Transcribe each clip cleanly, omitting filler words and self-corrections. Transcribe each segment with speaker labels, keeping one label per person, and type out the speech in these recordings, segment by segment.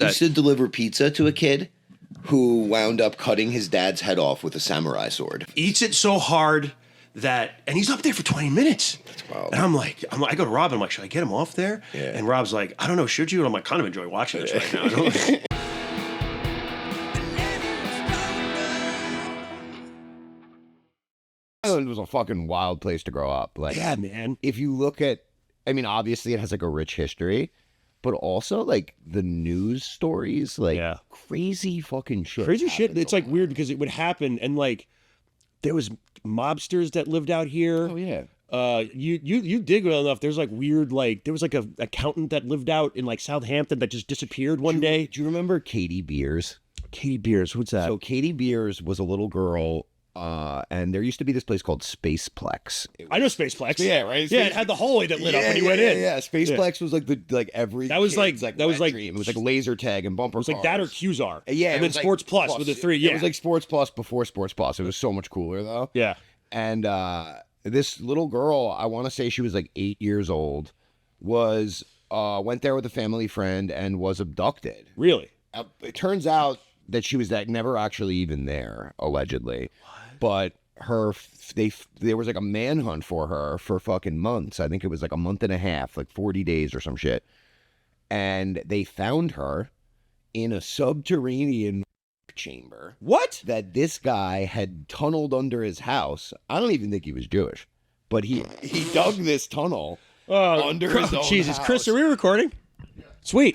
Speaker 1: I used to deliver pizza to a kid who wound up cutting his dad's head off with a samurai sword.
Speaker 2: Eats it so hard and he's up there for 20 minutes.
Speaker 1: That's wild.
Speaker 2: And I go to Rob, I'm like, should I get him off there?
Speaker 1: Yeah.
Speaker 2: And Rob's like, I don't know, should you? And I'm like, kind of enjoy watching this right now.
Speaker 3: It was a fucking wild place to grow up. Like,
Speaker 2: yeah, man.
Speaker 3: If you look at, I mean, obviously it has like a rich history, but also like the news stories, like crazy fucking shit.
Speaker 2: Crazy shit. It's like weird because it would happen, and like there was mobsters that lived out here.
Speaker 3: Oh yeah.
Speaker 2: You dig well enough. There's like weird, like there was like a accountant that lived out in like Southampton that just disappeared one day.
Speaker 3: Do you remember Katie Beers?
Speaker 2: Katie Beers, what's that?
Speaker 3: So Katie Beers was a little girl. And there used to be this place called Spaceplex.
Speaker 2: I know Spaceplex.
Speaker 3: Yeah, right.
Speaker 2: Yeah, it had the hallway that lit up when you went in.
Speaker 3: Yeah, Spaceplex was like every.
Speaker 2: That was like
Speaker 3: that was like dream. It was like laser tag and bumper.
Speaker 2: It was like that or Qzar.
Speaker 3: Yeah,
Speaker 2: and then Sports Plus with the three. Yeah,
Speaker 3: it was like Sports Plus before Sports Plus. It was so much cooler though.
Speaker 2: Yeah,
Speaker 3: and this little girl, I want to say she was like 8 years old, was went there with a family friend and was abducted.
Speaker 2: Really?
Speaker 3: It turns out that she was never actually even there, allegedly. But there was like a manhunt for her for fucking months. I think it was like a month and a half, like 40 days or some shit. And they found her in a subterranean chamber.
Speaker 2: What?
Speaker 3: That this guy had tunneled under his house. I don't even think he was Jewish, but he dug this tunnel under his own
Speaker 2: Jesus,
Speaker 3: house.
Speaker 2: Chris, are we recording? Sweet.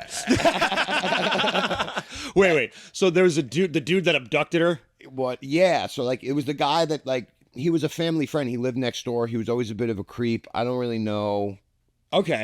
Speaker 2: Wait. So there was the dude that abducted her?
Speaker 3: What? Yeah. So like, it was the guy that like, he was a family friend. He lived next door. He was always a bit of a creep. I don't really know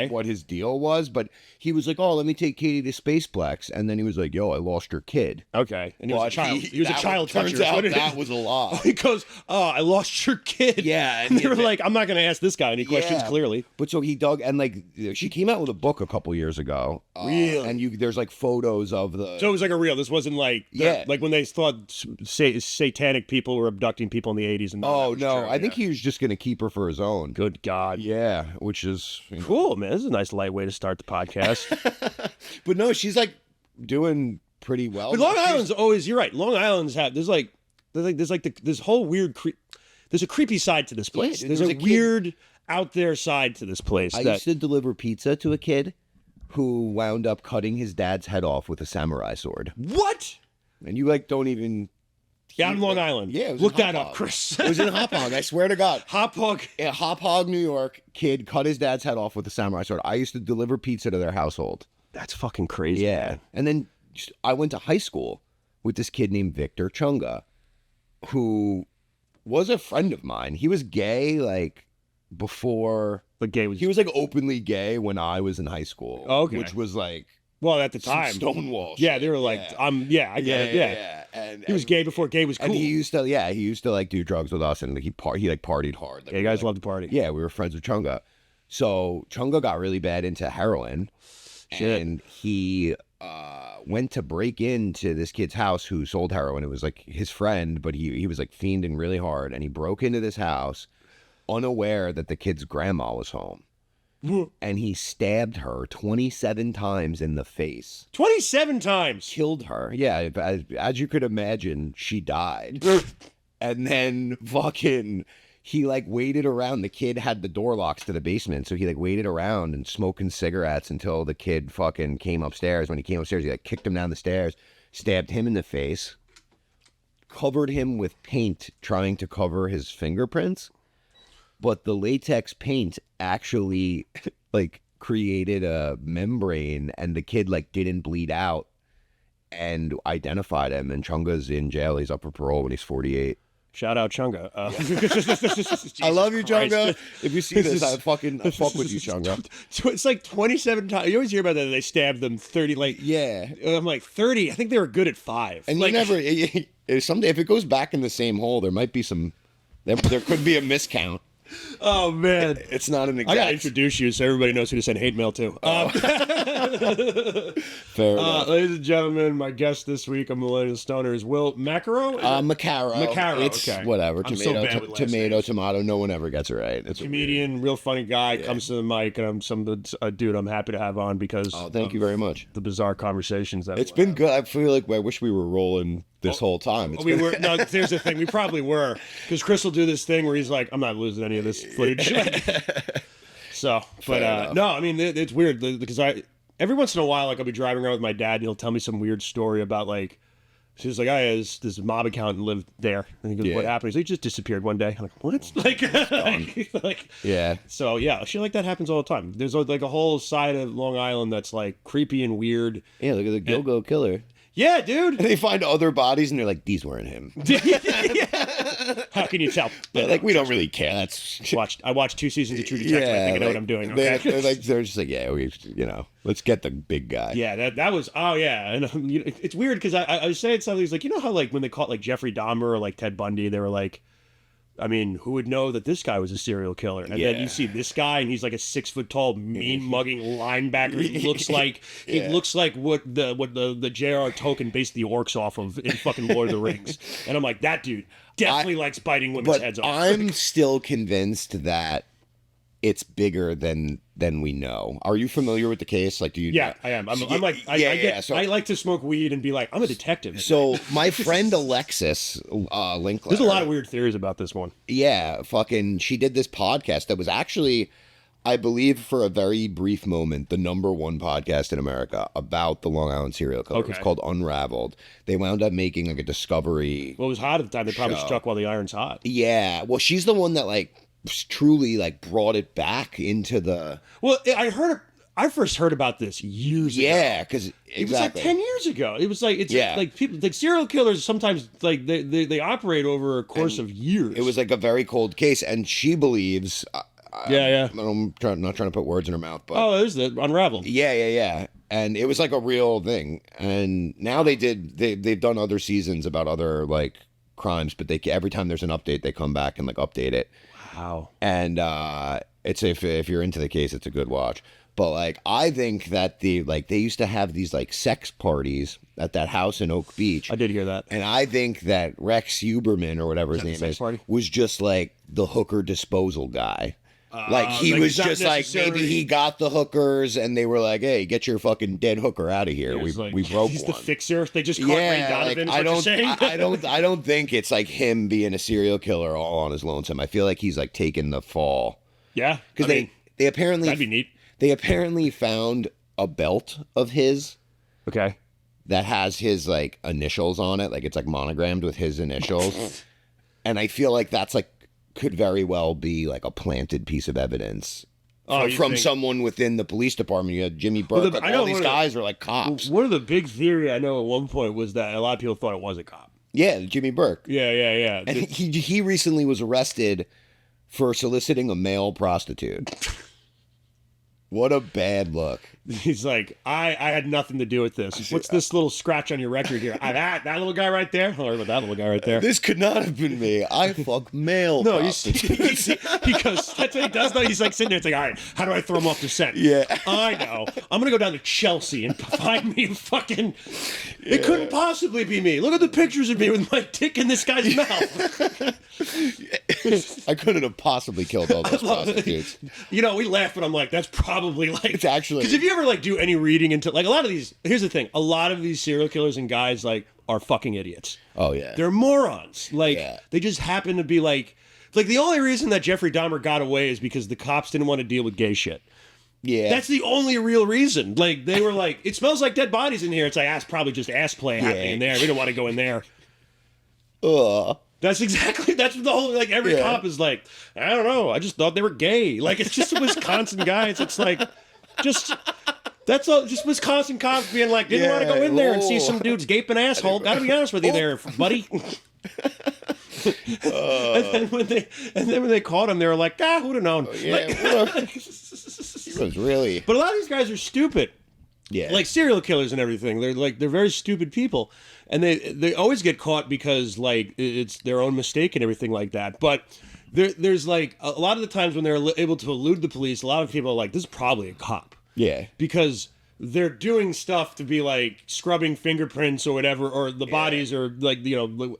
Speaker 3: what his deal was, but he was like, oh, let me take Katie to Spaceplex. And then he was like, yo, I lost your kid.
Speaker 2: Okay. And he was a child. He was a child toucher.
Speaker 3: Turns out that was a lie.
Speaker 2: He goes, oh, I lost your kid.
Speaker 3: Yeah.
Speaker 2: And they were like, I'm not going to ask this guy any questions, clearly.
Speaker 3: But so he dug, and like, she came out with a book a couple years ago.
Speaker 2: Really?
Speaker 3: And there's like photos of the.
Speaker 2: So it was like a real, this wasn't like, like when they thought satanic people were abducting people in the 80s. And
Speaker 3: no. I think he was just going to keep her for his own.
Speaker 2: Good God.
Speaker 3: Yeah. Which is
Speaker 2: cool, man. This is a nice light way to start the podcast.
Speaker 3: But no, she's like doing pretty well.
Speaker 2: But Long Island's always, you're right. Long Island's there's this whole weird, there's a creepy side to this place.
Speaker 3: Yeah,
Speaker 2: there's a weird out there side to this place.
Speaker 3: I used to deliver pizza to a kid who wound up cutting his dad's head off with a samurai sword.
Speaker 2: What?
Speaker 3: And you like don't even.
Speaker 2: Yeah, on Long Island.
Speaker 3: Yeah,
Speaker 2: look that up, Chris.
Speaker 3: It was in Hop Hog. I swear to God.
Speaker 2: Hop Hog.
Speaker 3: Yeah, Hop Hog, New York. Kid cut his dad's head off with a samurai sword. I used to deliver pizza to their household.
Speaker 2: That's fucking crazy.
Speaker 3: Yeah,
Speaker 2: man.
Speaker 3: And then I went to high school with this kid named Victor Chunga, who was a friend of mine. He was gay, like before.
Speaker 2: But gay was.
Speaker 3: He was like openly gay when I was in high school.
Speaker 2: Okay.
Speaker 3: Which was like.
Speaker 2: Well, at the time,
Speaker 3: Stonewall.
Speaker 2: Yeah, they were like, I get it. Yeah.
Speaker 3: And
Speaker 2: he was gay before gay was cool.
Speaker 3: And he used to like do drugs with us, and like, he partied hard. Like,
Speaker 2: you guys loved to party.
Speaker 3: Yeah, we were friends with Chunga. So Chunga got really bad into heroin.
Speaker 2: Shit.
Speaker 3: And he went to break into this kid's house who sold heroin. It was like his friend, but he was like fiending really hard, and he broke into this house unaware that the kid's grandma was home. And he stabbed her 27 times in the face.
Speaker 2: 27 times?
Speaker 3: Killed her. Yeah, as you could imagine, she died. And then fucking, he like waited around. The kid had the door locks to the basement, so he like waited around and smoking cigarettes until the kid fucking came upstairs. When he came upstairs, he like kicked him down the stairs, stabbed him in the face, covered him with paint trying to cover his fingerprints. But the latex paint actually like created a membrane, and the kid like didn't bleed out, and identified him. And Chunga's in jail. He's up for parole when he's 48.
Speaker 2: Shout out Chunga.
Speaker 3: I love you, Chunga. If you see this, I fuck with you, Chunga.
Speaker 2: It's like 27 times. You always hear about that. They stabbed them 30. Like
Speaker 3: yeah,
Speaker 2: I'm like 30. I think they were good at 5.
Speaker 3: And
Speaker 2: like,
Speaker 3: someday if it goes back in the same hole, there might be some. There could be a miscount.
Speaker 2: Oh man,
Speaker 3: It's not an
Speaker 2: I gotta
Speaker 3: exact.
Speaker 2: introduce you so everybody knows who to send hate mail to.
Speaker 3: Fair enough.
Speaker 2: Ladies and gentlemen, my guest this week on Millennial Stoner is Will Maccaro.
Speaker 3: Maccaro.
Speaker 2: Maccaro,
Speaker 3: It's
Speaker 2: okay.
Speaker 3: whatever.
Speaker 2: I'm so
Speaker 3: Tomato,
Speaker 2: bad with last
Speaker 3: tomato,
Speaker 2: names.
Speaker 3: tomato. No one ever gets it right. It's
Speaker 2: Comedian, real funny guy, comes to the mic, and I'm dude I'm happy to have on because
Speaker 3: Oh, thank you very much.
Speaker 2: the bizarre conversations that
Speaker 3: It's been good. I feel like I wish we were rolling this whole time. It's
Speaker 2: we
Speaker 3: been-
Speaker 2: were. No, here's the thing. We probably were because Chris will do this thing where he's like, "I'm not losing any of this footage." So, but
Speaker 3: enough.
Speaker 2: no, I mean it's weird because every once in a while, like I'll be driving around with my dad, and he'll tell me some weird story about like. She's like, "Oh, yeah, this mob accountant lived there." And he goes, "What
Speaker 3: Yeah.
Speaker 2: happened?" He's like, "He just disappeared one day." I'm like, "What?" Like,
Speaker 3: yeah.
Speaker 2: so yeah, shit like that happens all the time. There's like a whole side of Long Island that's like creepy and weird.
Speaker 3: Yeah, look at the Go-Go Killer.
Speaker 2: Yeah, dude.
Speaker 3: And they find other bodies and they're like, these weren't him.
Speaker 2: How can you tell?
Speaker 3: Like, we don't really care. That's
Speaker 2: I watched 2 seasons of True Detective. I think I know what I'm doing. Okay.
Speaker 3: They're just like, yeah, let's get the big guy.
Speaker 2: Yeah, that was and it's weird because I was saying something. It's like, you know how like when they caught like Jeffrey Dahmer or like Ted Bundy, they were like, I mean, who would know that this guy was a serial killer? And then you see this guy, and he's like a 6 foot tall, mean mugging linebacker. He looks like what the J.R.R. Tolkien based the orcs off of in fucking Lord of the Rings. And I'm like, that dude definitely likes biting women's
Speaker 3: But
Speaker 2: heads off.
Speaker 3: I'm still convinced that it's bigger than we know. Are you familiar with the case? Like, do you?
Speaker 2: Yeah, I am. I'm like,
Speaker 3: So,
Speaker 2: I like to smoke weed and be like, I'm a detective.
Speaker 3: so my friend Alexis Linkletter.
Speaker 2: There's a lot of weird theories about this one.
Speaker 3: Yeah, she did this podcast that was actually, I believe, for a very brief moment, the #1 podcast in America about the Long Island serial killer.
Speaker 2: Okay.
Speaker 3: It's called Unraveled. They wound up making like a Discovery.
Speaker 2: Well, it was hot at the time. They probably struck while the iron's hot.
Speaker 3: Yeah, well, she's the one that like truly like brought it back into the.
Speaker 2: Well, I first heard about this years ago.
Speaker 3: Yeah, because
Speaker 2: It was like 10 years ago. It was like, like people, like serial killers sometimes like they operate over a course of years.
Speaker 3: It was like a very cold case, and she believes.
Speaker 2: Yeah.
Speaker 3: I'm not trying to put words in her mouth, but
Speaker 2: Oh, there's the Unraveled.
Speaker 3: yeah. And it was like a real thing. And now they've done other seasons about other like crimes, but every time there's an update, they come back and like update it.
Speaker 2: Wow.
Speaker 3: And it's if you're into the case, it's a good watch. But like I think that they used to have these like sex parties at that house in Oak Beach.
Speaker 2: I did hear that.
Speaker 3: And I think that Rex Huberman or whatever his name
Speaker 2: sex
Speaker 3: is
Speaker 2: party?
Speaker 3: was just like the hooker disposal guy. Like he
Speaker 2: like
Speaker 3: was
Speaker 2: not
Speaker 3: just like maybe
Speaker 2: necessarily-
Speaker 3: he got the hookers and they were like, "Hey, get your fucking dead hooker out of here.
Speaker 2: It was
Speaker 3: We
Speaker 2: like,
Speaker 3: we broke
Speaker 2: he's
Speaker 3: one."
Speaker 2: the fixer. They just caught Ray Donovan.
Speaker 3: like,
Speaker 2: Is what you're saying?
Speaker 3: I don't think it's like him being a serial killer all on his lonesome. I feel like he's like taking the fall
Speaker 2: Yeah,
Speaker 3: because
Speaker 2: I
Speaker 3: they apparently
Speaker 2: that'd be neat.
Speaker 3: they apparently found a belt of his
Speaker 2: Okay.
Speaker 3: that has his like initials on it, like it's like monogrammed with his initials, and I feel like that's like could very well be like a planted piece of evidence
Speaker 2: You
Speaker 3: from
Speaker 2: think-
Speaker 3: someone within the police department. You had Jimmy Burke.
Speaker 2: I know
Speaker 3: all these
Speaker 2: one of the-
Speaker 3: guys are like cops.
Speaker 2: One of the big theory I know at one point was that a lot of people thought it was a cop.
Speaker 3: Yeah, Jimmy Burke.
Speaker 2: Yeah.
Speaker 3: And he recently was arrested for soliciting a male prostitute. What a bad look.
Speaker 2: He's like, I had nothing to do with this. What's this little scratch on your record here? That little guy right there? Don't worry about that little guy right there.
Speaker 3: This could not have been me. I fuck male
Speaker 2: No,
Speaker 3: prostitutes.
Speaker 2: he goes, that's what he does though. He's like sitting there, it's like, all right, how do I throw him off the scent?
Speaker 3: Yeah.
Speaker 2: I know. I'm going to go down to Chelsea and find me a fucking... It couldn't possibly be me. Look at the pictures of me with my dick in this guy's mouth.
Speaker 3: I couldn't have possibly killed all those prostitutes.
Speaker 2: You know, we laugh, but I'm like, that's probably like...
Speaker 3: It's actually-
Speaker 2: Because if you ever like do any reading into... Like a lot of these... Here's the thing. A lot of these serial killers and guys like are fucking idiots.
Speaker 3: Oh, yeah.
Speaker 2: They're morons. Like,
Speaker 3: Yeah.
Speaker 2: they just happen to be like the only reason that Jeffrey Dahmer got away is because the cops didn't want to deal with gay shit.
Speaker 3: Yeah.
Speaker 2: That's the only real reason. Like, they were like, it smells like dead bodies in here. It's like, that's probably just ass play happening in there. We don't want to go in there.
Speaker 3: Ugh.
Speaker 2: That's what the whole, like, every cop is like, I don't know. I just thought they were gay. Like, it's just Wisconsin guys. It's like, that's all, just Wisconsin cops being like, didn't want to go in there and see some dude's gaping asshole. Gotta be honest with you there, buddy. And then when they caught him, they were like, who'd have known?
Speaker 3: Yeah. He was really.
Speaker 2: But a lot of these guys are stupid.
Speaker 3: Yeah.
Speaker 2: Like serial killers and everything. They're very stupid people. And they always get caught because like it's their own mistake and everything like that. But there's like a lot of the times when they're able to elude the police, a lot of people are like, this is probably a cop.
Speaker 3: Yeah.
Speaker 2: Because they're doing stuff to be like scrubbing fingerprints or whatever, or the bodies are like,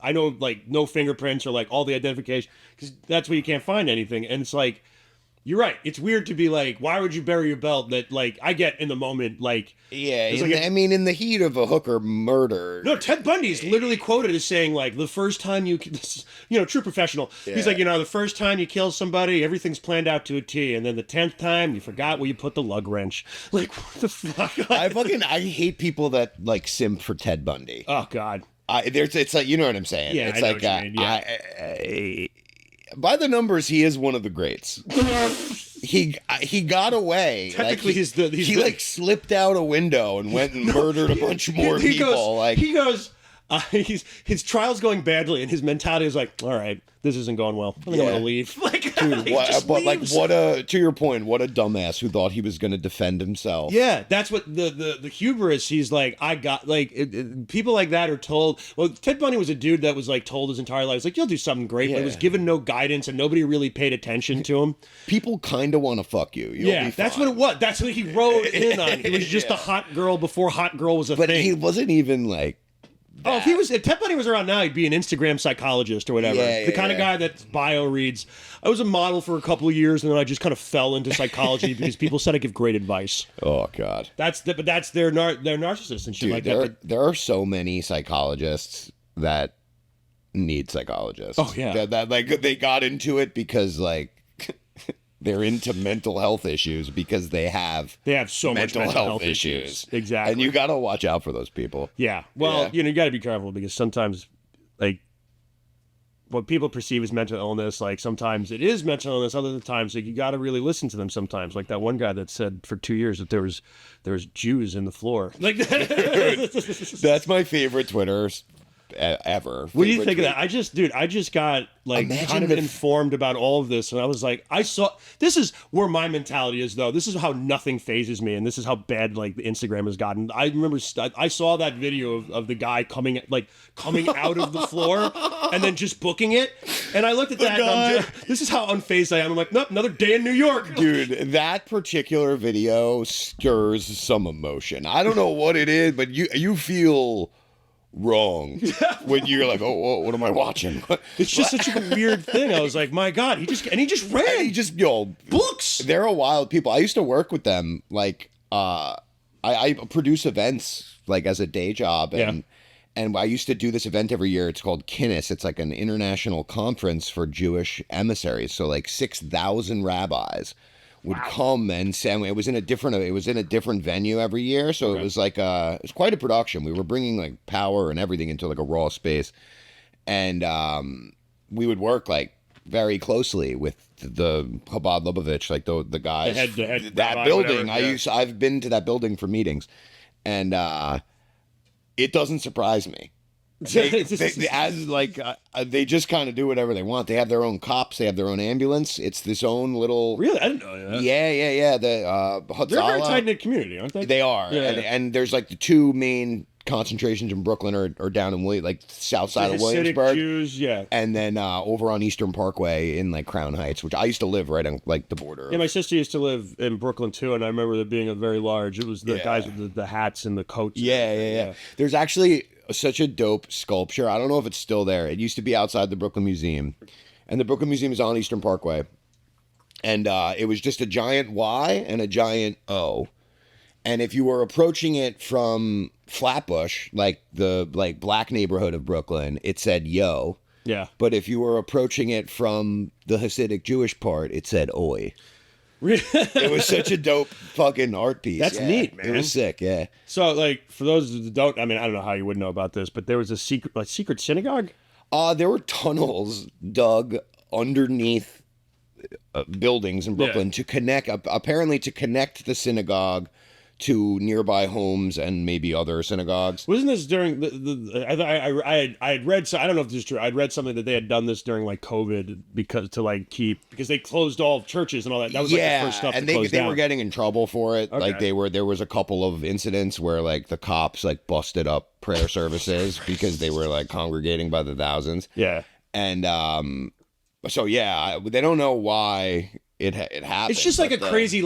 Speaker 2: I know like no fingerprints or like all the identification, because that's where you can't find anything. And it's like, you're right. It's weird to be like, why would you bury your belt? That like I get in the moment, like
Speaker 3: in the heat of a hooker murder.
Speaker 2: No, Ted Bundy's literally quoted as saying like, the first time true professional. Yeah. He's like, the first time you kill somebody, everything's planned out to a T, and then the 10th time you forgot where you put the lug wrench. Like, what the fuck?
Speaker 3: I hate people that like simp for Ted Bundy.
Speaker 2: Oh God.
Speaker 3: It's like, you know what I'm saying?
Speaker 2: Yeah,
Speaker 3: it's
Speaker 2: I know
Speaker 3: like
Speaker 2: what you mean.
Speaker 3: by the numbers, he is one of the greats. He got away.
Speaker 2: Technically,
Speaker 3: he like slipped out a window and went and murdered a bunch more people.
Speaker 2: His trial's going badly, and his mentality is like, all right, this isn't going well. I think I'm gonna leave. Like,
Speaker 3: dude, to your point, what a dumbass who thought he was gonna defend himself.
Speaker 2: Yeah, that's what the hubris. He's like, I got like people like that are told. Well, Ted Bundy was a dude that was like told his entire life, he's like, you'll do something great, but was given no guidance, and nobody really paid attention to him.
Speaker 3: People kind of want to fuck you. You'll
Speaker 2: that's what it was. That's what he rode in on. He was just a hot girl before hot girl was a thing.
Speaker 3: But he wasn't even like.
Speaker 2: Oh, if Ted Bundy was around now, he'd be an Instagram psychologist or whatever. The kind of guy that bio reads, I was a model for a couple of years, and then I just kind of fell into psychology because people said I give great advice.
Speaker 3: Oh God,
Speaker 2: that's their narcissists and shit. Dude, like that.
Speaker 3: There are so many psychologists that need psychologists.
Speaker 2: Oh yeah,
Speaker 3: that like they got into it because like. They're into mental health issues because they have
Speaker 2: so much mental health issues. Exactly.
Speaker 3: And you got to watch out for those people.
Speaker 2: Yeah. Well, you got to be careful because sometimes, like, what people perceive as mental illness, like, sometimes it is mental illness. Other times, like, you got to really listen to them sometimes. Like that one guy that said for 2 years that there was Jews in the floor. Like
Speaker 3: that's my favorite Twitter ever.
Speaker 2: What do you think of that? I just got like kind of informed about all of this, and I was like, this is where my mentality is, though. This is how nothing phases me, and this is how bad like the Instagram has gotten. I remember I saw that video of the guy coming out of the floor and then just booking it, and I looked at that. And this is how unfazed I am. I'm like, nope, another day in New York,
Speaker 3: dude. That particular video stirs some emotion. I don't know what it is, but you feel wrong when you're like, oh, what am I watching?
Speaker 2: It's just such a weird thing. I was like, my God, he just ran. Books.
Speaker 3: They're a wild people. I used to work with them. Like, I produce events like as a day job, and I used to do this event every year. It's called Kinnis. It's like an international conference for Jewish emissaries. So like 6,000 rabbis would come and send. It was in a different venue every year, so it was like it was quite a production. We were bringing like power and everything into like a raw space, and we would work like very closely with the Chabad Lubavitch, like the guys.
Speaker 2: The head
Speaker 3: that building. I've been to that building for meetings, and it doesn't surprise me. They just kind of do whatever they want. They have their own cops. They have their own ambulance. It's this own little.
Speaker 2: Really, I didn't know that.
Speaker 3: Yeah.
Speaker 2: They're a very tight knit community, aren't they?
Speaker 3: They are, and there's like the two main concentrations in Brooklyn are down in like south side of Williamsburg.
Speaker 2: Jews,
Speaker 3: and then over on Eastern Parkway in like Crown Heights, which I used to live right on like the border.
Speaker 2: Yeah, my sister used to live in Brooklyn too, and I remember there being a very large. It was the guys with the hats and the coats.
Speaker 3: Yeah. There's actually such a dope sculpture. I don't know if it's still there. It used to be outside the Brooklyn Museum, and the Brooklyn Museum is on Eastern Parkway, and it was just a giant Y and a giant O, and if you were approaching it from Flatbush, like the black neighborhood of Brooklyn, it said yo.
Speaker 2: Yeah.
Speaker 3: But if you were approaching it from the Hasidic Jewish part, it said oi. It was such a dope fucking art piece.
Speaker 2: That's neat, man.
Speaker 3: It was sick, yeah.
Speaker 2: So, like, for those who don't, I mean, I don't know how you would know about this, but there was a secret synagogue?
Speaker 3: There were tunnels dug underneath buildings in Brooklyn to connect, apparently to connect the synagogue to nearby homes and maybe other synagogues.
Speaker 2: Wasn't this during I had read, so I don't know if this is true. I'd read something that they had done this during like COVID because they closed all churches and all that. That was like the first stuff.
Speaker 3: And
Speaker 2: they
Speaker 3: were getting in trouble for it.
Speaker 2: Okay.
Speaker 3: Like there was a couple of incidents where like the cops like busted up prayer services because they were like congregating by the thousands.
Speaker 2: Yeah.
Speaker 3: And So yeah, they don't know why it happened.
Speaker 2: It's just like a crazy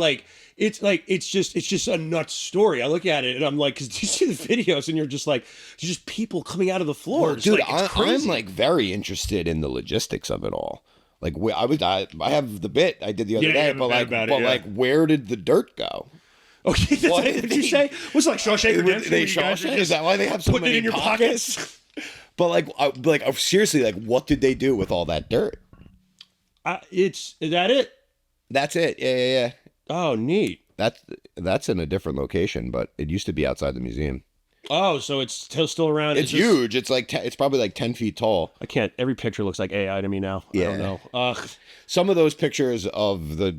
Speaker 2: it's just a nuts story. I look at it and I'm like, because you see the videos and you're just like, there's just people coming out of the floor.
Speaker 3: Well, dude,
Speaker 2: it's crazy.
Speaker 3: I'm like very interested in the logistics of it all. Like I have the bit I did the other day, but like where did the dirt go?
Speaker 2: Okay, what did you say? Was it like Shawshank Redemption?
Speaker 3: Is that why they have so many
Speaker 2: it in your pockets?
Speaker 3: But like seriously, like what did they do with all that dirt?
Speaker 2: Is that it?
Speaker 3: That's it. Yeah.
Speaker 2: Oh, neat.
Speaker 3: That's in a different location, but it used to be outside the museum.
Speaker 2: Oh, so it's still around.
Speaker 3: It's huge. It's like it's probably like 10 feet tall.
Speaker 2: I can't. Every picture looks like AI to me now.
Speaker 3: Yeah.
Speaker 2: I don't know.
Speaker 3: Some of those pictures of the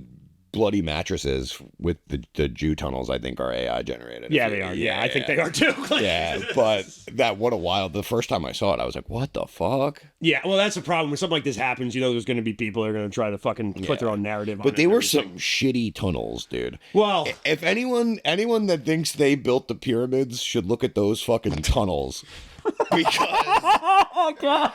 Speaker 3: bloody mattresses with the Jew tunnels, I think, are AI generated.
Speaker 2: Yeah, they are. Yeah, I think they are too.
Speaker 3: Yeah, but what a wild. The first time I saw it, I was like, what the fuck?
Speaker 2: Yeah, well, that's the problem. When something like this happens, there's going to be people that are going to try to fucking put their own narrative on it.
Speaker 3: But they were some shitty tunnels, dude.
Speaker 2: Well,
Speaker 3: if anyone that thinks they built the pyramids should look at those fucking tunnels. Because
Speaker 2: oh god,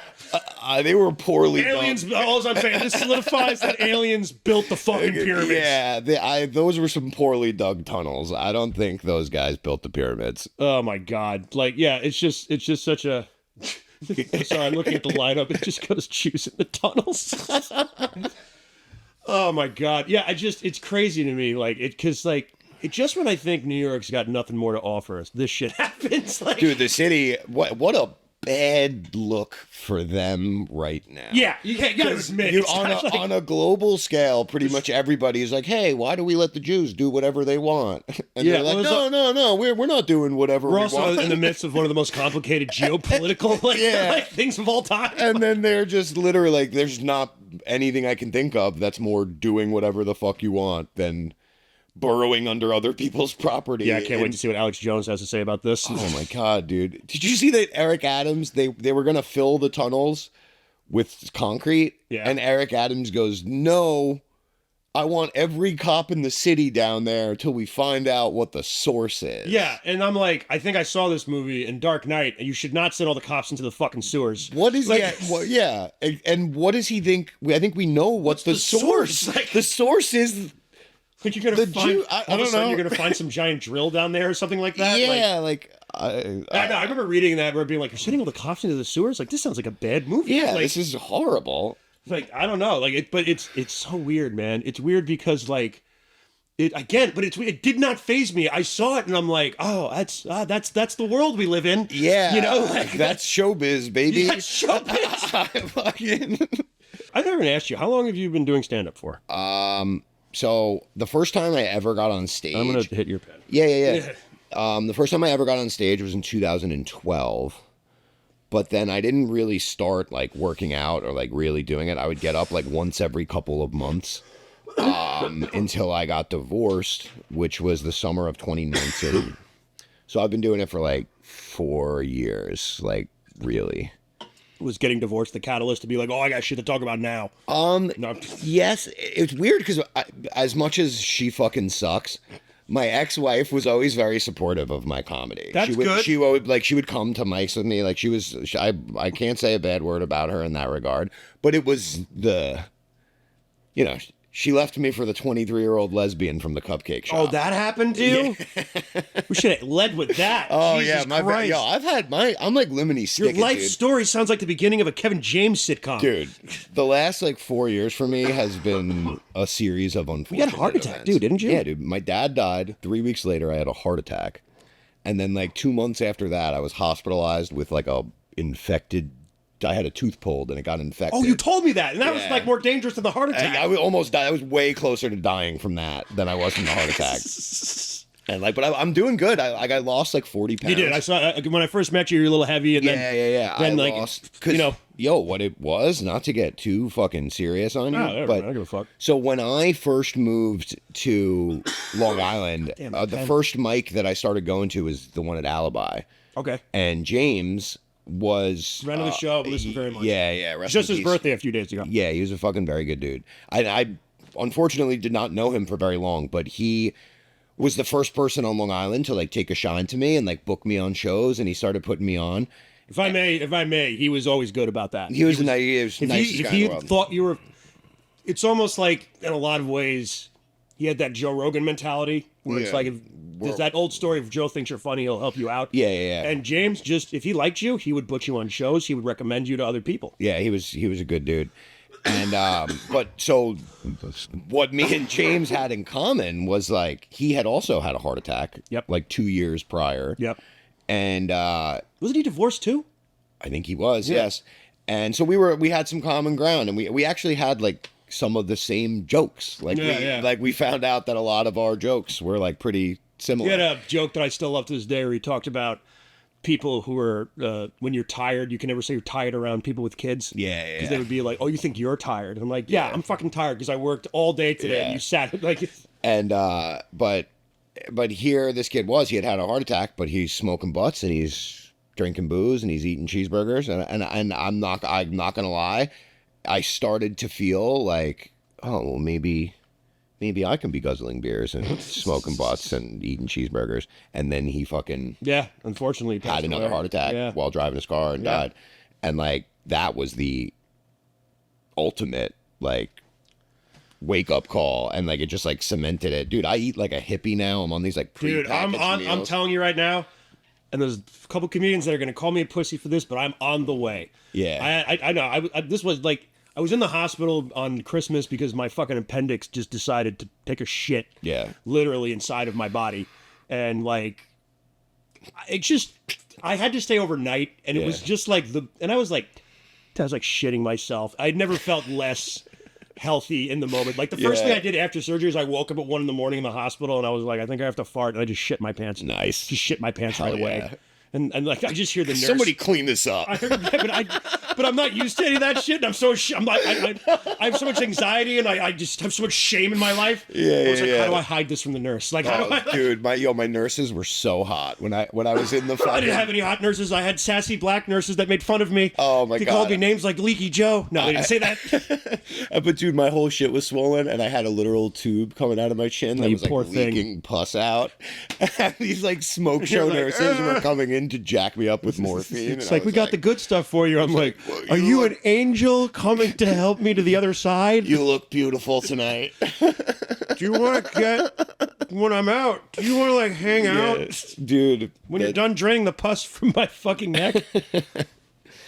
Speaker 3: they were poorly
Speaker 2: aliens.
Speaker 3: done.
Speaker 2: All I'm saying, this solidifies that aliens built the fucking pyramids.
Speaker 3: Yeah, those were some poorly dug tunnels. I don't think those guys built the pyramids.
Speaker 2: Oh my god, it's just such a. Sorry, I'm looking at the lineup. It just goes Jews in the tunnels. Oh my god, yeah. It's crazy to me, just when I think New York's got nothing more to offer us, this shit happens.
Speaker 3: Dude, the city, what a bad look for them right now.
Speaker 2: Yeah, you gotta admit.
Speaker 3: On a global scale, pretty much everybody is like, hey, why do we let the Jews do whatever they want? And they're like, no, we're not doing whatever we want. We're
Speaker 2: also in the midst of one of the most complicated geopolitical things of all time.
Speaker 3: And then they're just literally like, there's not anything I can think of that's more doing whatever the fuck you want than burrowing under other people's property.
Speaker 2: Yeah, I can't wait to see what Alex Jones has to say about this.
Speaker 3: Oh my god, dude. Did you see that Eric Adams, they were going to fill the tunnels with concrete?
Speaker 2: Yeah.
Speaker 3: And Eric Adams goes, no, I want every cop in the city down there till we find out what the source is.
Speaker 2: Yeah, and I'm like, I think I saw this movie in Dark Knight, and you should not send all the cops into the fucking sewers.
Speaker 3: What is and what does he think? I think we know what's the source. The source is...
Speaker 2: Like you're gonna find, I don't know. You're gonna find some giant drill down there or something like that.
Speaker 3: Yeah,
Speaker 2: I remember reading that where being like, "You're sending all the cops into the sewers." Like this sounds like a bad movie.
Speaker 3: Yeah, this is horrible.
Speaker 2: I don't know. But it's so weird, man. It's weird because it did not faze me. I saw it and I'm like, oh, that's the world we live in.
Speaker 3: Yeah, that's showbiz, baby.
Speaker 2: That's showbiz. I never asked you, how long have you been doing stand up for?
Speaker 3: So the first time I ever got on stage...
Speaker 2: I'm going to hit your pen.
Speaker 3: Yeah. The first time I ever got on stage was in 2012. But then I didn't really start working out or really doing it. I would get up once every couple of months until I got divorced, which was the summer of 2019. So I've been doing it for 4 years, really.
Speaker 2: Was getting divorced the catalyst to be like, oh, I got shit to talk about now? No.
Speaker 3: Yes, it's weird because as much as she fucking sucks, my ex-wife was always very supportive of my comedy.
Speaker 2: That's good.
Speaker 3: She would come to mics with me. I can't say a bad word about her in that regard, but it was she left me for the 23-year-old lesbian from the cupcake shop.
Speaker 2: Oh, that happened to you? Yeah. We should have led with that.
Speaker 3: Oh,
Speaker 2: Jesus
Speaker 3: yeah.
Speaker 2: Christ.
Speaker 3: I'm like lemony snicket,
Speaker 2: your life
Speaker 3: dude.
Speaker 2: Story sounds like the beginning of a Kevin James sitcom.
Speaker 3: Dude, the last 4 years for me has been a series of unfortunate
Speaker 2: You had a heart attack,
Speaker 3: events.
Speaker 2: dude, didn't you?
Speaker 3: Yeah, dude. My dad died. 3 weeks later, I had a heart attack. And then 2 months after that, I was hospitalized with I had a tooth pulled and it got infected.
Speaker 2: Oh, you told me that. And that was more dangerous than the heart attack.
Speaker 3: I almost died. I was way closer to dying from that than I was from the heart attack. And but I'm doing good. I lost 40 pounds.
Speaker 2: You did. I saw when I first met you, you were a little heavy. And
Speaker 3: yeah.
Speaker 2: Then
Speaker 3: I lost. What it was, not to get too fucking serious on you, but
Speaker 2: I don't give a fuck.
Speaker 3: So when I first moved to Long Island, the first mic that I started going to was the one at Alibi.
Speaker 2: Okay.
Speaker 3: And James was
Speaker 2: friend of the show, listen very much.
Speaker 3: Yeah.
Speaker 2: Just his birthday a few days ago.
Speaker 3: Yeah, he was a fucking very good dude. I unfortunately did not know him for very long, but he was the first person on Long Island to take a shine to me and book me on shows, and he started putting me on.
Speaker 2: If I may, he was always good about that.
Speaker 1: He was nice.
Speaker 2: If he thought you were, it's almost like in a lot of ways, he had that Joe Rogan mentality where it's
Speaker 1: Yeah.
Speaker 2: like, there's that old story of Joe thinks you're funny, he'll help you out.
Speaker 3: Yeah.
Speaker 2: And James, just if he liked you, he would put you on shows. He would recommend you to other people.
Speaker 3: Yeah, he was a good dude. And but so what me and James had in common was like he had also had a heart attack.
Speaker 2: Yep.
Speaker 3: Like 2 years prior.
Speaker 2: Yep.
Speaker 3: And
Speaker 2: Wasn't he divorced too?
Speaker 3: I think he was, yes. And so we had some common ground, and we actually had like some of the same jokes. Like we found out that a lot of our jokes were like pretty similar.
Speaker 2: He had a joke that I still love to this day where he talked about people who are, when you're tired, you can never say you're tired around people with kids.
Speaker 3: Yeah.
Speaker 2: Because they would be like, oh, you think you're tired? And I'm like, yeah, I'm fucking tired because I worked all day today and you sat like...
Speaker 3: And, but here this kid he had a heart attack, but he's smoking butts and he's drinking booze and he's eating cheeseburgers. And I'm not going to lie. I started to feel like, oh, well, maybe I can be guzzling beers and smoking butts and eating cheeseburgers. And then he fucking
Speaker 2: unfortunately
Speaker 3: had another heart attack while driving his car and died. And like that was the ultimate like wake up call, and like it just like cemented it. Dude, I eat like a hippie now. I'm on these like
Speaker 2: I'm telling you right now, and there's a couple comedians that are gonna call me a pussy for this, but I'm on the way.
Speaker 3: Yeah.
Speaker 2: I know. This was like I was in the hospital on Christmas because my fucking appendix just decided to take a shit.
Speaker 3: Yeah.
Speaker 2: Literally inside of my body. And like it just I had to stay overnight, and it was just like I was like shitting myself. I'd never felt less healthy in the moment. Like the first thing I did after surgery is I woke up at 1 a.m. in the hospital, and I was like, I think I have to fart, and I just shit my pants.
Speaker 3: Nice.
Speaker 2: Just shit my pants right away. And like I just hear the nurse.
Speaker 3: Somebody clean this up.
Speaker 2: But I'm not used to any of that shit. And I'm so I'm like I have so much anxiety, and I just have so much shame in my life. I was like, how do I hide this from the nurse? Like, how do I,
Speaker 3: dude, my nurses were so hot when I was in the.
Speaker 2: I didn't have any hot nurses. I had sassy black nurses that made fun of me.
Speaker 3: Oh my
Speaker 2: God! They
Speaker 3: God.
Speaker 2: called me names like Leaky Joe. No, they didn't say that.
Speaker 3: But dude, my whole shit was swollen, and I had a literal tube coming out of my chin that was like leaking pus out. And these like smoke show nurses were coming in to jack me up with morphine.
Speaker 2: It's like, we got the good stuff for you. I'm like, are you an angel coming to help me to the other side?
Speaker 3: You look beautiful tonight.
Speaker 2: Do you want to get, when I'm out, do you want to like hang out?
Speaker 3: Dude.
Speaker 2: When you're done draining the pus from my fucking neck?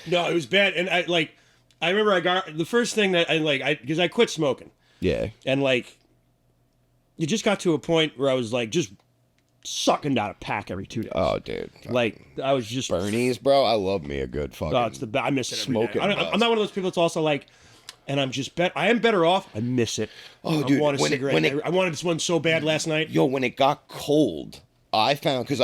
Speaker 2: No, it was bad. And I remember I got, the first thing that because I quit smoking.
Speaker 3: Yeah.
Speaker 2: And like, you just got to a point where I was like, just sucking down a pack every 2 days.
Speaker 3: Oh, dude.
Speaker 2: Like, I was just...
Speaker 3: Bernie's, bro. I love me a good fucking...
Speaker 2: Oh, it's the I miss it every day.
Speaker 3: Smoking.
Speaker 2: I'm not one of those people that's also like, and I'm just... I am better off. I miss it.
Speaker 3: Oh, dude.
Speaker 2: I want a cigarette. I wanted this one so bad last night.
Speaker 3: Yo, when it got cold, I found... Because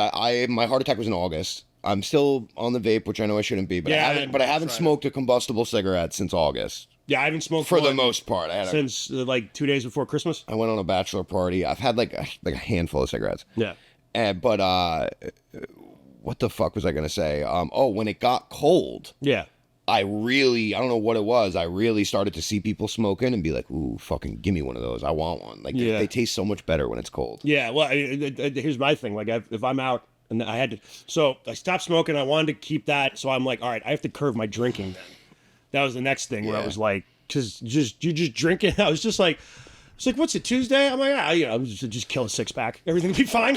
Speaker 3: my heart attack was in August. I'm still on the vape, which I know I shouldn't be, but I haven't smoked a combustible cigarette since August.
Speaker 2: Yeah, I haven't smoked
Speaker 3: for the most part.
Speaker 2: Since like 2 days before Christmas.
Speaker 3: I went on a bachelor party. I've had like a handful of cigarettes.
Speaker 2: Yeah.
Speaker 3: But what the fuck was I gonna say? When it got cold, I don't know what it was. I really started to see people smoking and be like, "Ooh, fucking give me one of those. I want one." Like they taste so much better when it's cold.
Speaker 2: Yeah. Well, here's my thing. Like if I'm out and I had to, so I stopped smoking. I wanted to keep that, so I'm like, all right, I have to curb my drinking. Then that was the next thing where I was like, because you just drinking. I was just like. It's like, what's it, Tuesday? I'm like, I'm just kill a 6-pack. Everything will be fine.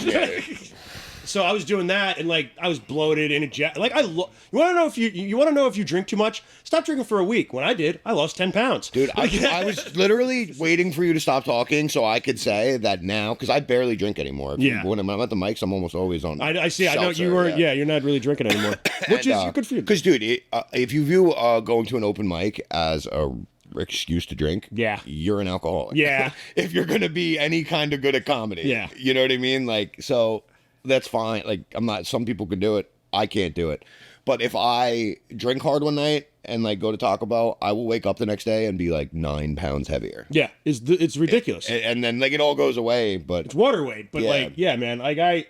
Speaker 2: So I was doing that, and like I was bloated in a jet. Like you want to know if you want to know if you drink too much? Stop drinking for a week. When I did, I lost 10 pounds.
Speaker 3: Dude, I was literally waiting for you to stop talking so I could say that now, because I barely drink anymore. When I'm at the mics, I'm almost always on.
Speaker 2: I see. Seltzer, I know you weren't. Yeah, you're not really drinking anymore, which is good for you.
Speaker 3: Because, dude, if you view going to an open mic as a excuse to drink, you're an alcoholic.
Speaker 2: Yeah.
Speaker 3: If you're gonna be any kind of good at comedy, you know what I mean. Like, so that's fine. Like, I'm not. Some people can do it. I can't do it. But if I drink hard one night and like go to Taco Bell, I will wake up the next day and be like 9 pounds heavier.
Speaker 2: Yeah, it's ridiculous.
Speaker 3: And then like it all goes away. But
Speaker 2: it's water weight. But like, yeah, man. Like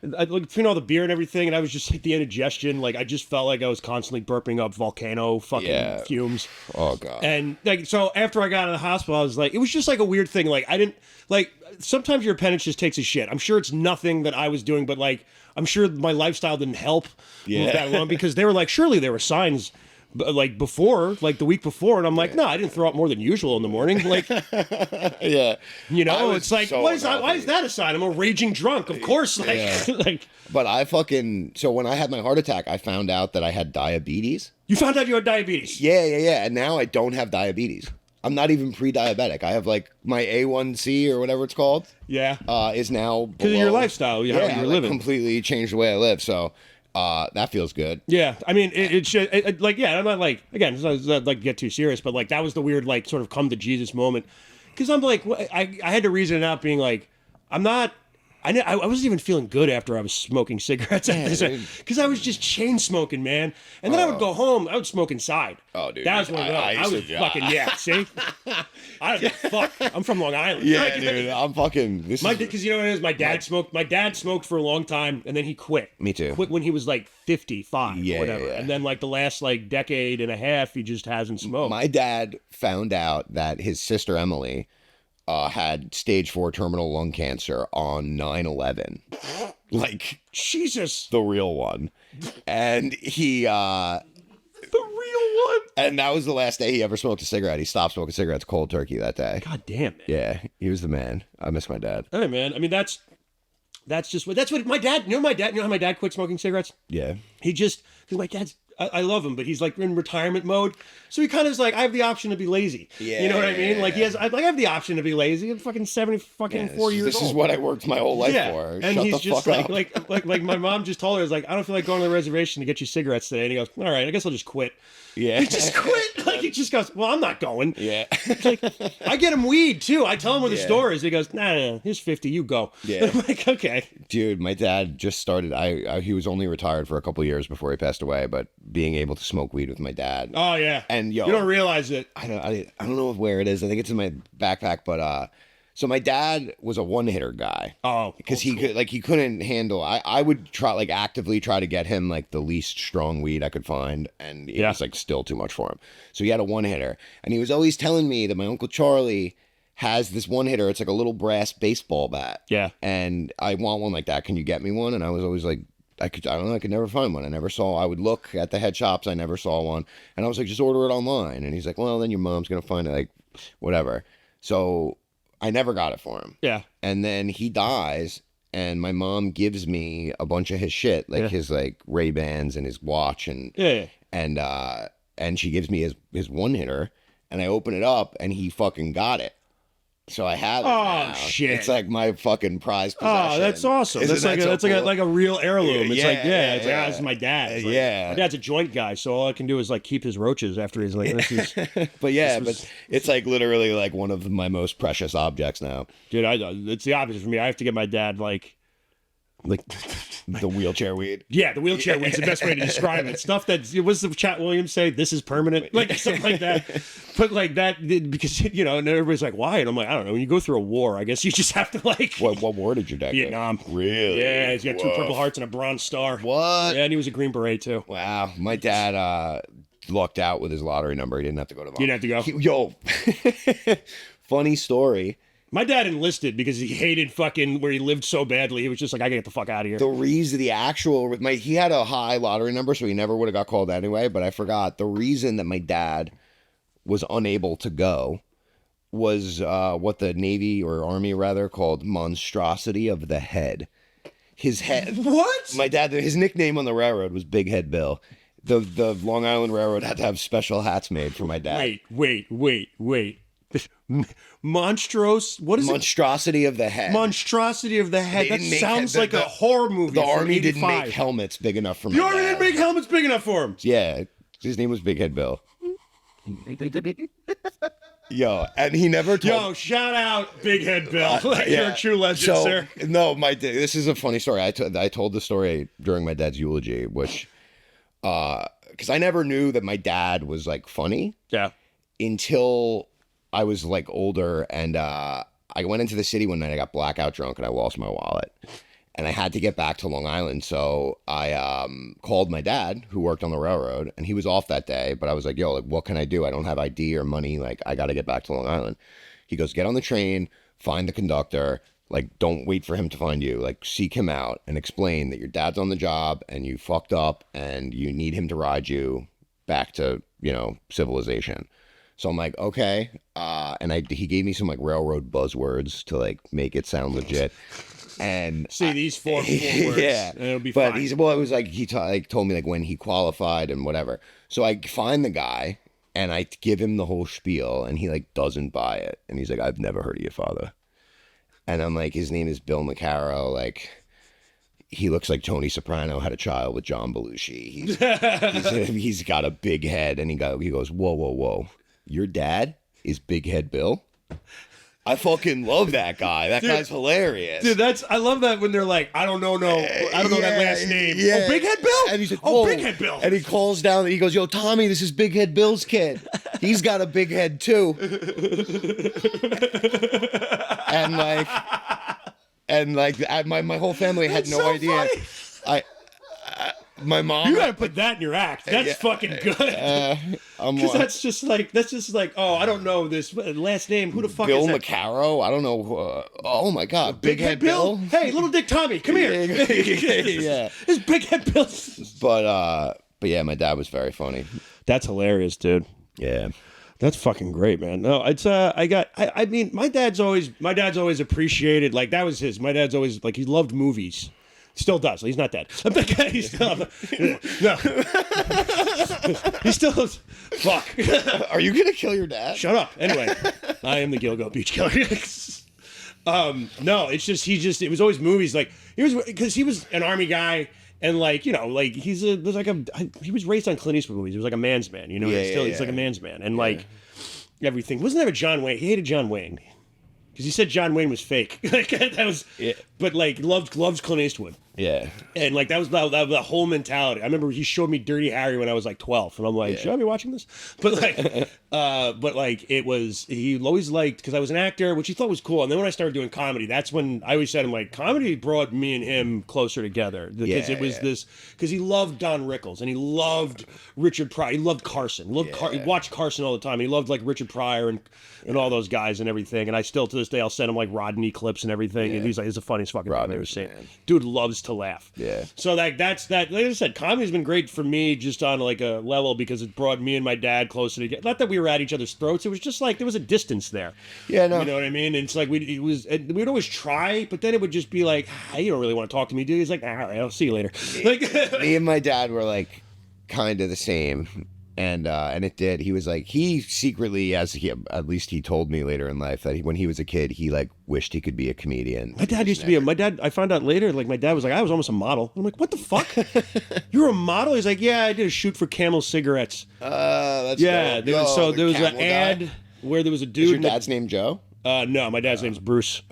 Speaker 2: like between all the beer and everything, and I was just like the indigestion. Like I just felt like I was constantly burping up volcano fucking fumes.
Speaker 3: Oh god.
Speaker 2: And like so, after I got out of the hospital, I was like, it was just like a weird thing. Like I didn't like. Sometimes your appendix just takes a shit. I'm sure it's nothing that I was doing, but like I'm sure my lifestyle didn't help move that along because they were like, surely there were signs. Like before, like the week before, and I'm like, no, I didn't throw up more than usual in the morning. Like, you know, it's like, why is that a sign? I'm a raging drunk, of course. Like, like.
Speaker 3: But so when I had my heart attack, I found out that I had diabetes.
Speaker 2: You found out you had diabetes?
Speaker 3: Yeah. And now I don't have diabetes. I'm not even pre-diabetic. I have like my A1C or whatever it's called.
Speaker 2: Yeah.
Speaker 3: Is now
Speaker 2: because of your lifestyle. How you're living.
Speaker 3: Completely changed the way I live. So. That feels good.
Speaker 2: Yeah, I mean, it should like I'm not like again, it's not like get too serious, but like that was the weird like sort of come to Jesus moment because I'm like I had to reason it out, being like I'm not. I wasn't even feeling good after I was smoking cigarettes because I was just chain smoking, man. And then I would go home, I would smoke inside.
Speaker 3: Oh, dude,
Speaker 2: that was one of those. I was fucking see. I don't fuck. I'm from Long Island.
Speaker 3: Yeah, like, dude, I'm fucking.
Speaker 2: Because you know what it is. My dad smoked. My dad smoked for a long time, and then he quit.
Speaker 3: Me too.
Speaker 2: Quit when he was like 55 or whatever, and then like the last like decade and a half, he just hasn't smoked.
Speaker 3: My dad found out that his sister Emily. Had stage 4 terminal lung cancer on 9/11. Like,
Speaker 2: Jesus.
Speaker 3: The real one. And he,
Speaker 2: the real one?
Speaker 3: And that was the last day he ever smoked a cigarette. He stopped smoking cigarettes cold turkey that day.
Speaker 2: God damn, man.
Speaker 3: Yeah, he was the man. I miss my dad.
Speaker 2: Hey, man. I mean, that's what my dad, you know how my dad quit smoking cigarettes?
Speaker 3: Yeah.
Speaker 2: He just, because my dad's, I love him, but he's like in retirement mode. So he kind of is like, I have the option to be lazy. Yeah. You know what I mean? Like I have the option to be lazy. I'm fucking 4 years old.
Speaker 3: This is what I worked my whole life for.
Speaker 2: And
Speaker 3: Shut
Speaker 2: he's
Speaker 3: the
Speaker 2: just
Speaker 3: fuck
Speaker 2: like,
Speaker 3: up.
Speaker 2: like my mom just told her, like, I don't feel like going to the reservation to get you cigarettes today. And he goes, all right, I guess I'll just quit.
Speaker 3: Yeah.
Speaker 2: He just quit. Like he just goes, well, I'm not going.
Speaker 3: Yeah.
Speaker 2: Like, I get him weed too. I tell him where the store is. He goes, nah, here's 50. You go.
Speaker 3: Yeah.
Speaker 2: I'm like, okay.
Speaker 3: Dude, my dad just started. He was only retired for a couple of years before he passed away, but being able to smoke weed with my dad.
Speaker 2: Oh yeah.
Speaker 3: And
Speaker 2: you don't realize it.
Speaker 3: I don't know where it is. I think it's in my backpack, but so my dad was a one-hitter guy.
Speaker 2: Oh,
Speaker 3: because he couldn't handle. I would actively try to get him like the least strong weed I could find, and it was like still too much for him. So he had a one-hitter, and he was always telling me that my Uncle Charlie has this one-hitter. It's like a little brass baseball bat.
Speaker 2: Yeah.
Speaker 3: And I want one like that. Can you get me one? And I was always like, I could never find one. I would look at the head shops. I never saw one. And I was like, just order it online. And he's like, well, then your mom's going to find it, like, whatever. So I never got it for him.
Speaker 2: Yeah.
Speaker 3: And then he dies, and my mom gives me a bunch of his shit, like his like Ray-Bans and his watch, and and she gives me his one-hitter, and I open it up, and he fucking got it. So I have it now.
Speaker 2: Shit!
Speaker 3: It's like my fucking prized possession.
Speaker 2: Oh, that's awesome. That's like a real heirloom. It's this is my dad. It's like, my dad's a joint guy, so all I can do is like keep his roaches after he's like.
Speaker 3: But it's like literally like one of my most precious objects now.
Speaker 2: Dude, it's the opposite for me. I have to get my dad like
Speaker 3: the wheelchair weed.
Speaker 2: Yeah, the wheelchair weed's the best way to describe it. Stuff what's the Chat Williams say? This is permanent, like something like that. But like that, because and everybody's like, why? And I'm like, I don't know. When you go through a war, I guess you just have to like.
Speaker 3: What war did your dad?
Speaker 2: Vietnam.
Speaker 3: Really?
Speaker 2: Yeah, he's got 2 Purple Hearts and a Bronze Star.
Speaker 3: What?
Speaker 2: Yeah, and he was a Green Beret too.
Speaker 3: Wow, my dad lucked out with his lottery number. He didn't have to go to.
Speaker 2: You didn't have to
Speaker 3: go. Funny story.
Speaker 2: My dad enlisted because he hated fucking where he lived so badly. He was just like, I gotta get the fuck out of here.
Speaker 3: The reason, he had a high lottery number, so he never would have got called anyway, but I forgot. The reason that my dad was unable to go was what the Navy or Army rather called monstrosity of the head. His head.
Speaker 2: What?
Speaker 3: My dad, his nickname on the railroad was Big Head Bill. The Long Island Railroad had to have special hats made for my dad.
Speaker 2: Wait. What is
Speaker 3: Monstrosity of the head.
Speaker 2: Monstrosity of the head. That sounds like a horror movie.
Speaker 3: The Army didn't make helmets big enough for me.
Speaker 2: The Army didn't make helmets big enough for him.
Speaker 3: Yeah. His name was Big Head Bill. Yo, and he never told...
Speaker 2: Yo, shout out Big Head Bill. You're a true legend, sir.
Speaker 3: No, this is a funny story. I told the story during my dad's eulogy, which... because I never knew that my dad was, like, funny.
Speaker 2: Yeah.
Speaker 3: Until I was, like, older, and I went into the city one night. I got blackout drunk, and I lost my wallet. and I had to get back to Long Island. So I called my dad, who worked on the railroad, and he was off that day. But I was like, yo, like, what can I do? I don't have ID or money. Like, I got to get back to Long Island. He goes, get on the train, find the conductor. Like, don't wait for him to find you. Like, seek him out and explain that your dad's on the job and you fucked up and you need him to ride you back to, civilization. So I'm like, okay. And he gave me some like railroad buzzwords to like make it sound legit. And
Speaker 2: see these four words,
Speaker 3: yeah,
Speaker 2: and it'll be
Speaker 3: but
Speaker 2: fine.
Speaker 3: it was like he told me like when he qualified and whatever. So I find the guy and I give him the whole spiel, and he like doesn't buy it, and he's like, I've never heard of your father. And I'm like, his name is Bill Maccaro. Like, he looks like Tony Soprano had a child with John Belushi. He's got a big head, and he goes, whoa, whoa, whoa, your dad is Big Head Bill? I fucking love that guy. That guy's hilarious.
Speaker 2: Dude, I love that when they're like, I don't know that last name.
Speaker 3: Yeah.
Speaker 2: Oh, Big Head Bill?
Speaker 3: And he's like,
Speaker 2: oh,
Speaker 3: whoa.
Speaker 2: Big Head Bill.
Speaker 3: And he calls down, he goes, yo, Tommy, this is Big Head Bill's kid. He's got a big head too. and my whole family had
Speaker 2: That's
Speaker 3: no
Speaker 2: so
Speaker 3: idea.
Speaker 2: Funny.
Speaker 3: My mom.
Speaker 2: You gotta put that in your act. That's fucking good. Because that's just like, oh, I don't know this last name. Who the fuck
Speaker 3: Bill
Speaker 2: is that?
Speaker 3: Maccaro? I don't know. Oh my God, Big Head Bill.
Speaker 2: Hey, little Dick Tommy, come here.
Speaker 3: Yeah,
Speaker 2: it's Big Head Bill.
Speaker 3: But yeah, my dad was very funny.
Speaker 2: That's hilarious, dude.
Speaker 3: Yeah.
Speaker 2: That's fucking great, man. No, it's I mean, my dad's always appreciated, like that was his. My dad's always like, he loved movies. Still does. He's not dead. He's still no. He still fuck.
Speaker 3: Are you gonna kill your dad?
Speaker 2: Shut up. Anyway, I am the Gilgo Beach Killer. No, it's just it was always movies. Like because he was an army guy. And like, like he was raised on Clint Eastwood movies. He was like a man's man, he's like a man's man. And like everything. Wasn't there a John Wayne? He hated John Wayne. Because he said John Wayne was fake. Like that was but like loves Clint Eastwood.
Speaker 3: Yeah.
Speaker 2: And like that was the whole mentality. I remember he showed me Dirty Harry when I was like 12. And I'm like, should I be watching this? But like it was, he always liked, because I was an actor, which he thought was cool. And then when I started doing comedy, that's when I always said, I'm like, comedy brought me and him closer together. Because it was this, because he loved Don Rickles and he loved Richard Pryor. He loved Carson. He watched Carson all the time. He loved like Richard Pryor and all those guys and everything. And I still, to this day, I'll send him like Rodney clips and everything. And he's like, it's the funniest fucking thing I've ever seen. Dude loves to laugh.
Speaker 3: Yeah.
Speaker 2: So that's that. Like I said, comedy's been great for me just on like a level because it brought me and my dad closer together. Not that we were at each other's throats. It was just like there was a distance there.
Speaker 3: Yeah, no.
Speaker 2: You know what I mean? And it's like we'd always try, but then it would just be like, you don't really want to talk to me, dude. He's like, all right, I'll see you later. Like
Speaker 3: me and my dad were like kind of the same. And it did. He was like, he secretly, at least he told me later in life that when he was a kid, he like wished he could be a comedian.
Speaker 2: My dad used to be I found out later, like my dad was like, I was almost a model. I'm like, what the fuck? You're a model? He's like, yeah, I did a shoot for Camel cigarettes.
Speaker 3: That's
Speaker 2: yeah.
Speaker 3: dope.
Speaker 2: There was an ad where there was a dude.
Speaker 3: Is your dad's name Joe?
Speaker 2: No, my dad's name's Bruce.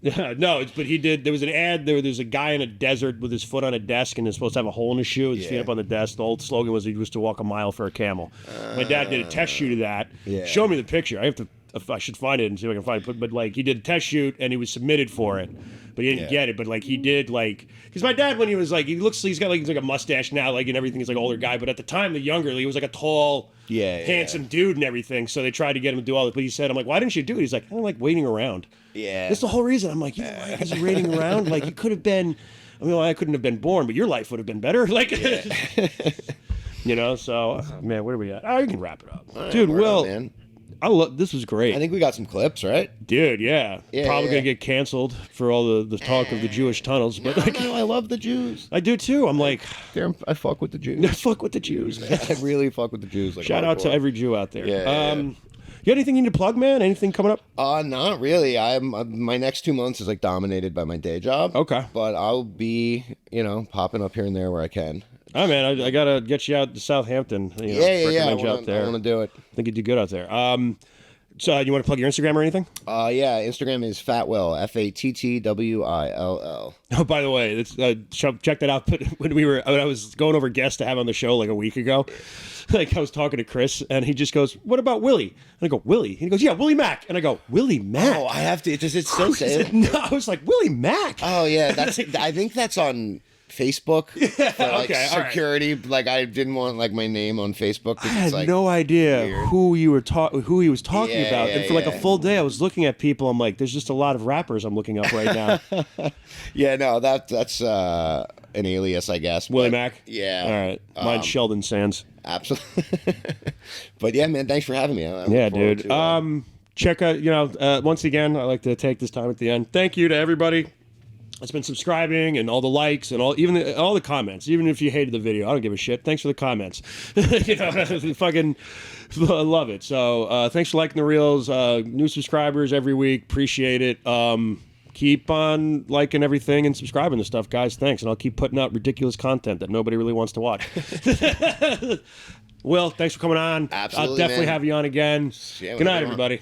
Speaker 2: No, but he did. There was an ad. There's a guy in a desert with his foot on a desk and is supposed to have a hole in his shoe. His feet up on the desk. The old slogan was he used to walk a mile for a camel. My dad did a test shoot of that. Show me the picture. I should find it and see if I can find it. But like he did a test shoot and he was submitted for it, but he didn't get it. But like he did because my dad, when he was like, he's got like a mustache now, like and everything. He's like an older guy, but at the time, the younger, he was like a tall, handsome dude and everything. So they tried to get him to do all this, but he said, I'm like, why didn't you do it? He's like, I don't like waiting around. Yeah, that's the whole reason. I'm like, you know why? Because you're waiting around. Like you could have been. I mean, I couldn't have been born, but your life would have been better. Like. So man, where are we at? Oh, you can wrap it up, dude. Will, man. This was great.
Speaker 3: I think we got some clips, right?
Speaker 2: Dude, probably gonna get canceled for all the talk of the Jewish tunnels. But
Speaker 3: no, I love the Jews.
Speaker 2: I do too. I'm like,
Speaker 3: I fuck with the Jews.
Speaker 2: I fuck with the Jews, man.
Speaker 3: I really fuck with the Jews. Like,
Speaker 2: shout out to every Jew out there.
Speaker 3: Yeah.
Speaker 2: You got anything you need to plug, man? Anything coming up?
Speaker 3: Not really. My next 2 months is like dominated by my day job.
Speaker 2: Okay.
Speaker 3: But I'll be, popping up here and there where I can.
Speaker 2: Oh man, I gotta get you out to Southampton.
Speaker 3: I
Speaker 2: out there.
Speaker 3: want to do it.
Speaker 2: I think you do good out there. So you want to plug your Instagram or anything?
Speaker 3: Yeah, Instagram is Fatwill, FATTWILL.
Speaker 2: Oh, by the way, check that out. When I was going over guests to have on the show like a week ago, like I was talking to Chris, and he just goes, "What about Willie?" And I go, "Willie?" And he goes, "Yeah, Willie Mack." And I go, "Willie Mack?"
Speaker 3: Oh, I have to. Does it still say it?
Speaker 2: No, I was like, "Willie Mack."
Speaker 3: Oh yeah, I think that's on Facebook for like
Speaker 2: okay, all right.
Speaker 3: security. Like I didn't want like my name on Facebook.
Speaker 2: I had
Speaker 3: like,
Speaker 2: no idea
Speaker 3: weird.
Speaker 2: who he was talking
Speaker 3: Yeah,
Speaker 2: about,
Speaker 3: yeah,
Speaker 2: and for like a
Speaker 3: yeah.
Speaker 2: full day, I was looking at people. I'm like, "There's just a lot of rappers I'm looking up right now."
Speaker 3: Yeah, no, that's an alias, I guess.
Speaker 2: Willie
Speaker 3: but-
Speaker 2: Mack.
Speaker 3: Yeah.
Speaker 2: All right. Mine's Sheldon Sands.
Speaker 3: Absolutely. But yeah, man, thanks for having me. I look
Speaker 2: Yeah,
Speaker 3: forward
Speaker 2: dude.
Speaker 3: to,
Speaker 2: Check out. Once again, I like to take this time at the end. Thank you to everybody that's been subscribing and all the likes and all the comments. Even if you hated the video, I don't give a shit. Thanks for the comments. Fucking love it. So thanks for liking the reels. New subscribers every week. Appreciate it. Keep on liking everything and subscribing to stuff, guys. Thanks, and I'll keep putting out ridiculous content that nobody really wants to watch. Will, thanks for coming on.
Speaker 3: Absolutely,
Speaker 2: I'll definitely
Speaker 3: man.
Speaker 2: have you on again.
Speaker 3: Yeah,
Speaker 2: Good night,
Speaker 3: whatever.
Speaker 2: everybody.